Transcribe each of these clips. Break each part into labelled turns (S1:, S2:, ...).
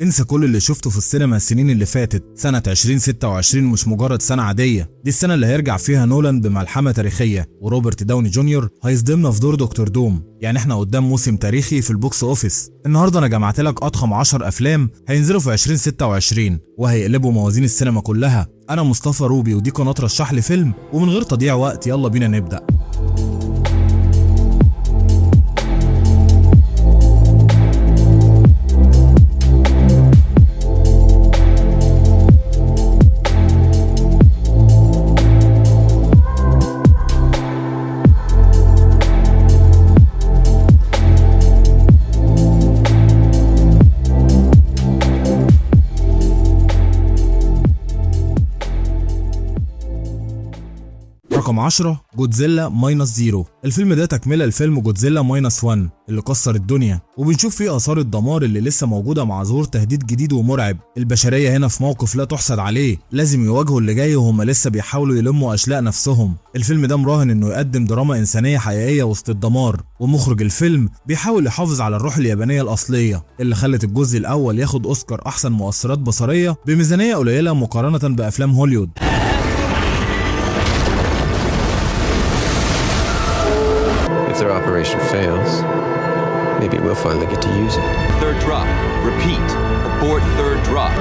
S1: انسى كل اللي شفته في السينما السنين اللي فاتت. سنة 2026 مش مجرد سنة عادية، دي السنة اللي هيرجع فيها نولان بملحمة تاريخية، وروبرت داوني جونيور هيصدمنا في دور دكتور دوم. يعني احنا قدام موسم تاريخي في البوكس اوفيس. النهارده انا جمعت لك اضخم 10 افلام هينزلوا في 2026 وهيقلبوا موازين السينما كلها. انا مصطفى روبي ودي قناة رشح لي فيلم، ومن غير تضييع وقت يلا بينا نبدأ. رقم 10 جودزيلا ماينس زيرو. الفيلم ده تكملة الفيلم جودزيلا ماينس 1 اللي كسر الدنيا، وبنشوف فيه آثار الدمار اللي لسه موجودة مع ظهور تهديد جديد ومرعب. البشرية هنا في موقف لا تحسد عليه، لازم يواجهوا اللي جاي وهم لسه بيحاولوا يلموا أشلاء نفسهم. الفيلم ده مراهن إنه يقدم دراما إنسانية حقيقية وسط الدمار، ومخرج الفيلم بيحاول يحافظ على الروح اليابانية الأصلية اللي خلت الجزء الأول ياخد أوسكار أحسن مؤثرات بصرية بميزانية قليلة مقارنة بأفلام هوليوود.
S2: If their operation fails, maybe we'll finally get to use it.
S3: Third drop. Repeat. Abort third drop.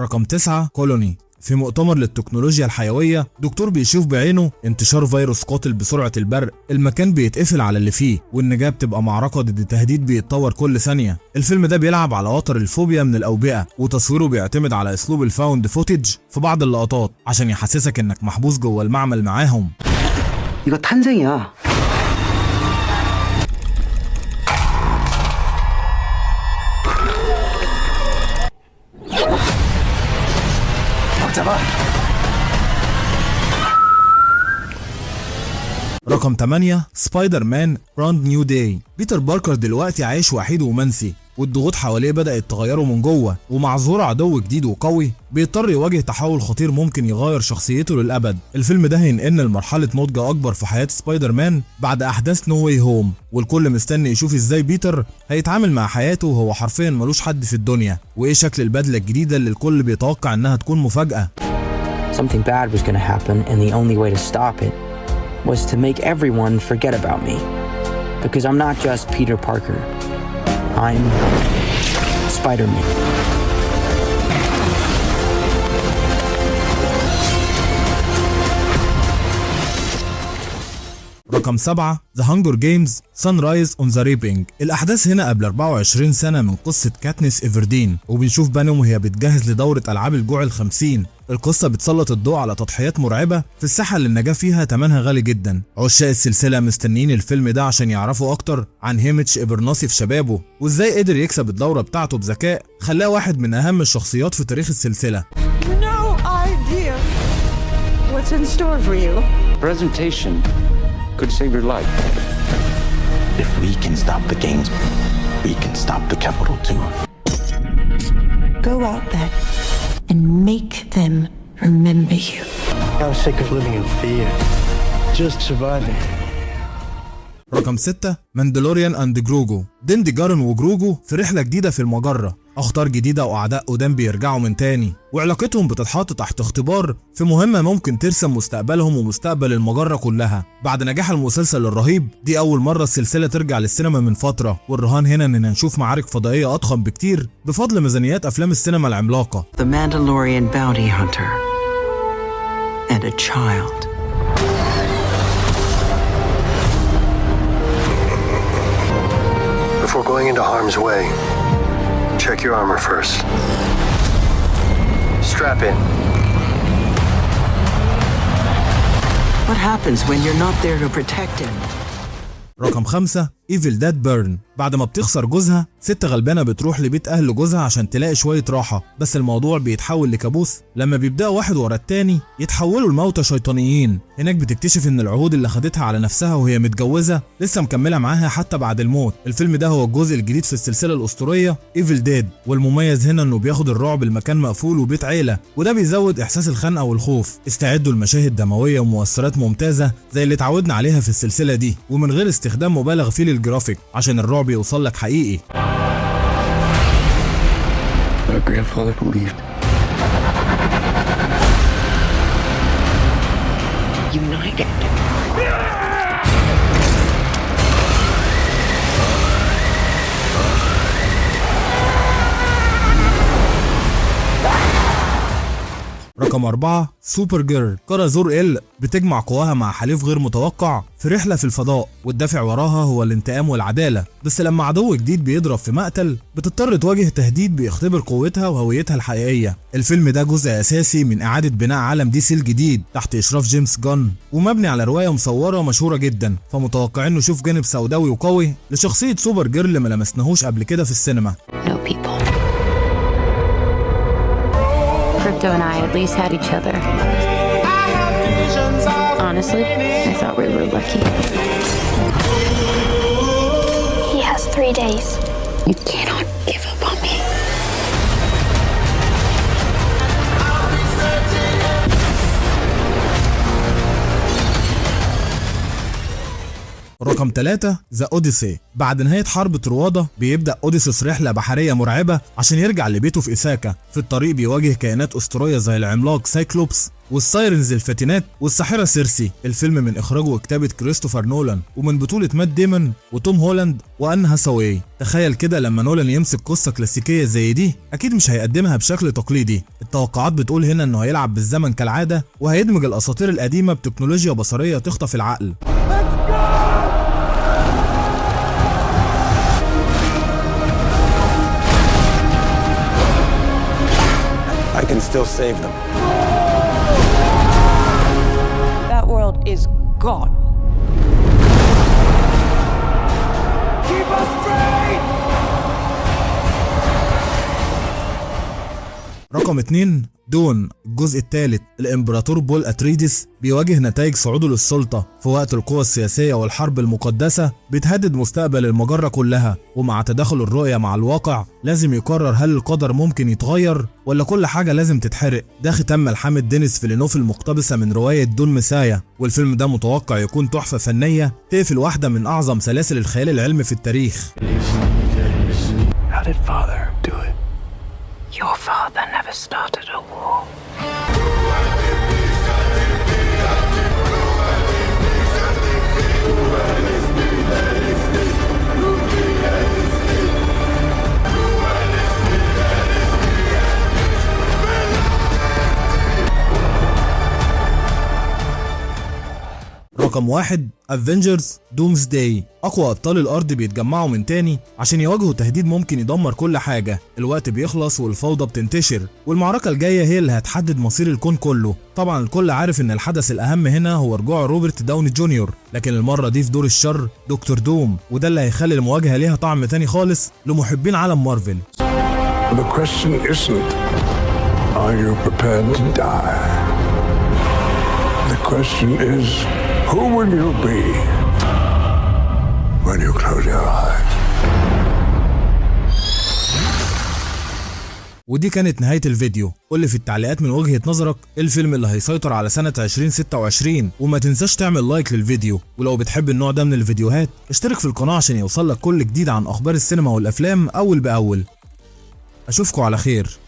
S1: رقم 9 كولوني. في مؤتمر للتكنولوجيا الحيوية، دكتور بيشوف بعينه انتشار فيروس قاتل بسرعة البرق. المكان بيتقفل على اللي فيه، والنجاة بتبقى معركة ضد تهديد بيتطور كل ثانية. الفيلم ده بيلعب على وتر الفوبيا من الأوبئة، وتصويره بيعتمد على أسلوب الفاوند فوتج في بعض اللقطات عشان يحسسك إنك محبوس جوه المعمل معاهم.
S4: 이거 탄생이야.
S3: 잡아.
S1: رقم 8 سبايدر مان براند نيو داي. بيتر باركر دلوقتي عايش وحيد ومنسي، والضغوط حواليه بدأت تغيره من جوه، ومع ظهور عدو جديد وقوي بيضطر يواجه تحول خطير ممكن يغير شخصيته للأبد. الفيلم ده هينقلنا لمرحلة نضج أكبر في حياة سبايدر مان بعد أحداث نو واي هوم، والكل مستني يشوف إزاي بيتر هيتعامل مع حياته وهو حرفيا ملوش حد في الدنيا، وإيه شكل البدلة الجديدة اللي الكل بيتوقع إنها تكون مفاجأة.
S4: Something bad was gonna happen and the only way to stop it was to make everyone forget about me. Because I'm not just Peter Parker. I'm Spider-Man.
S1: رقم 7 The Hunger Games Sunrise on the Reaping. الأحداث هنا قبل 24 سنة من قصة كاتنيس إيفردين، وبنشوف بانوم وهي بتجهز لدورة ألعاب الجوع ال50. القصة بتسلط الضوء على تضحيات مرعبة في الساحة اللي النجاة فيها تمنها غالي جدا. عشاق السلسلة مستنيين الفيلم ده عشان يعرفوا أكتر عن هيميتش إبرناسي في شبابه، وإزاي قدر يكسب الدورة بتاعته بذكاء خلاه واحد من أهم الشخصيات في تاريخ السلسلة.
S5: No idea what's in store for you.
S6: Presentation could save your life.
S7: If we can stop the games, we can stop the capital too.
S5: Go out there and make them remember you.
S7: I'm sick of living in fear. Just surviving.
S1: رقم 6 ماندلوريان اند جروجو. دين ديجارن وجروجو في رحلة جديدة في المجرة، أخطار جديدة وأعداء قدام بيرجعوا من تاني، وعلاقتهم بتتحط تحت اختبار في مهمة ممكن ترسم مستقبلهم ومستقبل المجرة كلها. بعد نجاح المسلسل الرهيب، دي أول مرة السلسلة ترجع للسينما من فترة، والرهان هنا إننا نشوف معارك فضائية أضخم بكتير بفضل ميزانيات أفلام السينما العملاقة.
S8: The Mandalorian bounty hunter and a child.
S9: Before going into harm's way, check your armor first. Strap in.
S8: What happens when you're not there to protect him?
S1: رقم 5 ايفل داد بيرن. بعد ما بتخسر جوزها، ست غلبانه بتروح لبيت اهل جوزها عشان تلاقي شويه راحه، بس الموضوع بيتحول لكابوس لما بيبداوا واحد ورا التاني يتحولوا لموتى شيطانيين. هناك بتكتشف ان العهود اللي خدتها على نفسها وهي متجوزه لسه مكمله معاها حتى بعد الموت. الفيلم ده هو الجزء الجديد في السلسله الاسطوريه ايفل داد، والمميز هنا انه بياخد الرعب المكان مقفول وبيت عيله، وده بيزود احساس الخنقه والخوف. استعدوا لمشاهد دمويه ومؤثرات ممتازه زي اللي اتعودنا عليها في السلسله دي، ومن غير استخدام مبالغ فيه للجرافيك عشان الرعب يوصل لك حقيقي.
S7: grandfather believed.
S8: United.
S1: رقم 4 سوبر جيرل. كارا زور-ال بتجمع قواها مع حليف غير متوقع في رحلة في الفضاء، والدافع وراها هو الانتقام والعدالة. بس لما عدو جديد بيضرب في مقتل بتضطر تواجه تهديد بيختبر قوتها وهويتها الحقيقية. الفيلم ده جزء أساسي من إعادة بناء عالم DC الجديد تحت إشراف جيمس جان، ومبني على رواية مصورة مشهورة جدا، فمتوقعين نشوف جانب سوداوي وقوي لشخصية سوبر جيرل ما لمسناهوش قبل كده في السينما.
S10: No people. Crypto and I at least had each other. Honestly, I thought we were lucky.
S11: He has 3 days.
S10: You cannot give up on me.
S1: رقم 3 ذا اوديسي. بعد نهاية حرب طروادة بيبدأ اوديسيس رحلة بحرية مرعبة عشان يرجع لبيته في إيثاكا. في الطريق بيواجه كائنات أسطورية زي العملاق سايكلوبس والسايرنز الفاتنات والساحرة سيرسي. الفيلم من إخراج وكتابة كريستوفر نولان ومن بطولة مات ديمون وتوم هولاند وأن هاثاواي. تخيل كده لما نولان يمسك قصة كلاسيكية زي دي، أكيد مش هيقدمها بشكل تقليدي. التوقعات بتقول هنا إنه هيلعب بالزمن كالعادة، وهيدمج الأساطير القديمة بتكنولوجيا بصرية تخطف العقل.
S7: I can still save them.
S5: That world is gone.
S3: Keep us straight!
S1: رقم 2 دون. الجزء الثالث. الامبراطور بول اتريديس بيواجه نتائج صعوده للسلطة في وقت القوى السياسية والحرب المقدسة بتهدد مستقبل المجرة كلها، ومع تداخل الرؤية مع الواقع لازم يقرر هل القدر ممكن يتغير ولا كل حاجة لازم تتحرق. ده ختام ملحمة دينيس فيلينوف المقتبسة من رواية دون مسايا، والفيلم ده متوقع يكون تحفة فنية تقفل واحدة من أعظم سلاسل الخيال العلمي في التاريخ.
S7: How did father do it?
S10: Your father never started a war.
S1: رقم 1 افنجرز دومسداي. اقوى ابطال الارض بيتجمعوا من تاني عشان يواجهوا تهديد ممكن يدمر كل حاجه. الوقت بيخلص والفوضى بتنتشر، والمعركه الجايه هي اللي هتحدد مصير الكون كله. طبعا الكل عارف ان الحدث الاهم هنا هو رجوع روبرت داوني جونيور، لكن المره دي في دور الشر دكتور دوم، وده اللي هيخلي المواجهه ليها طعم تاني خالص لمحبين عالم مارفل.
S9: The question isn't, are you prepared to die? The question is, who will you be when you close your eyes?
S1: ودي كانت نهاية الفيديو. قول لي في التعليقات من وجهة نظرك ايه الفيلم اللي هيسيطر على سنة 2026، وما تنساش تعمل لايك للفيديو. ولو بتحب النوع ده من الفيديوهات اشترك في القناة عشان يوصلك كل جديد عن اخبار السينما والافلام اول باول. اشوفكوا على خير.